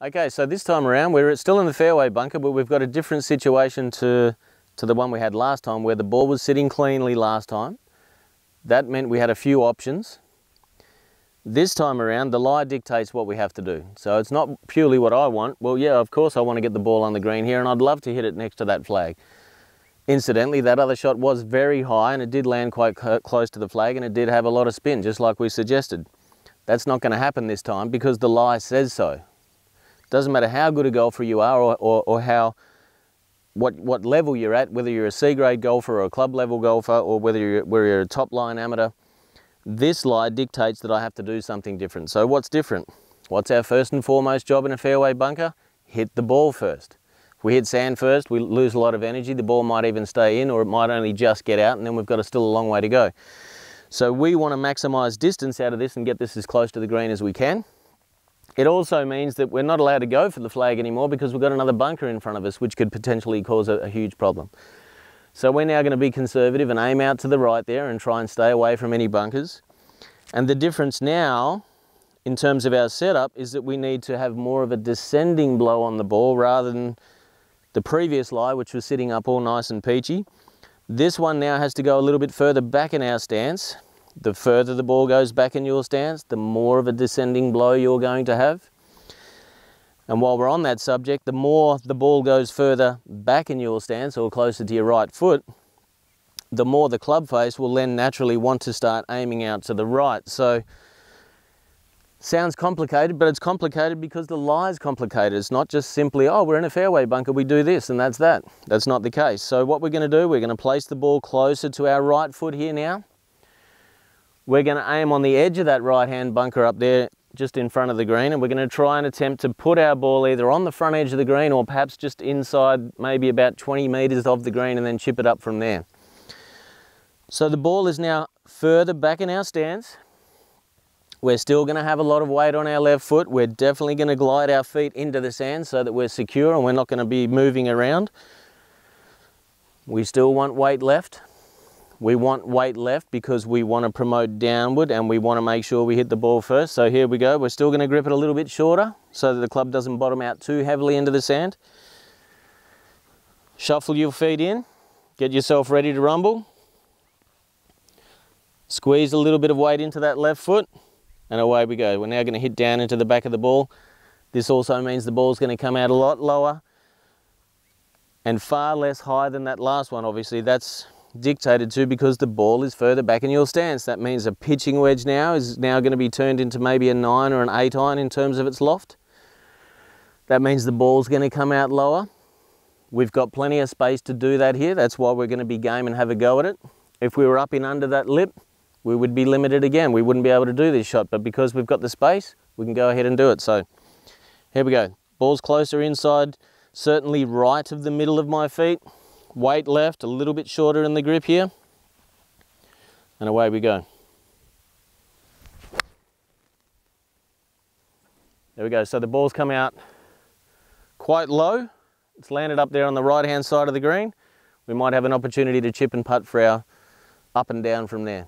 Okay, so this time around we're still in the fairway bunker, but we've got a different situation to the one we had last time, where the ball was sitting cleanly last time. That meant we had a few options. This time around, the lie dictates what we have to do. So it's not purely what I want. Well, yeah, of course I want to get the ball on the green here, and I'd love to hit it next to that flag. Incidentally, that other shot was very high, and it did land quite close to the flag, and it did have a lot of spin, just like we suggested. That's not going to happen this time because the lie says so. Doesn't matter how good a golfer you are or what level you're at, whether you're a C-grade golfer or a club level golfer, or whether you're a top line amateur, this lie dictates that I have to do something different. So what's different? What's our first and foremost job in a fairway bunker? Hit the ball first. If we hit sand first, we lose a lot of energy. The ball might even stay in, or it might only just get out, and then we've got still a long way to go. So we want to maximize distance out of this and get this as close to the green as we can. It also means that we're not allowed to go for the flag anymore because we've got another bunker in front of us, which could potentially cause a huge problem. So we're now going to be conservative and aim out to the right there and try and stay away from any bunkers. And the difference now, in terms of our setup, is that we need to have more of a descending blow on the ball rather than the previous lie, which was sitting up all nice and peachy. This one now has to go a little bit further back in our stance. The further the ball goes back in your stance, the more of a descending blow you're going to have. And while we're on that subject, the more the ball goes further back in your stance or closer to your right foot, the more the club face will then naturally want to start aiming out to the right. So, sounds complicated, but it's complicated because the lie is complicated. It's not just simply, oh, we're in a fairway bunker, we do this and that's that. That's not the case. So what we're going to do, we're going to place the ball closer to our right foot here now. We're going to aim on the edge of that right-hand bunker up there, just in front of the green, and we're going to try and attempt to put our ball either on the front edge of the green or perhaps just inside, maybe about 20 meters of the green, and then chip it up from there. So the ball is now further back in our stance. We're still going to have a lot of weight on our left foot. We're definitely going to glide our feet into the sand so that we're secure and we're not going to be moving around. We still want weight left. We want weight left because we want to promote downward and we want to make sure we hit the ball first. So here we go. We're still going to grip it a little bit shorter so that the club doesn't bottom out too heavily into the sand. Shuffle your feet in. Get yourself ready to rumble. Squeeze a little bit of weight into that left foot and away we go. We're now going to hit down into the back of the ball. This also means the ball's going to come out a lot lower and far less high than that last one. Obviously that's dictated to because the ball is further back in your stance. That means a pitching wedge now is going to be turned into maybe a 9 or an 8 iron in terms of its loft. That means the ball's going to come out lower. We've got plenty of space to do that here. That's why we're going to be game and have a go at it. If we were up in under that lip, we would be limited again. We wouldn't be able to do this shot, but because we've got the space, we can go ahead and do it. So here we go. Ball's closer inside, certainly right of the middle of my feet. Weight left, a little bit shorter in the grip here, and away we go. There we go. So the ball's come out quite low. It's landed up there on the right hand side of the green. We might have an opportunity to chip and putt for our up and down from there.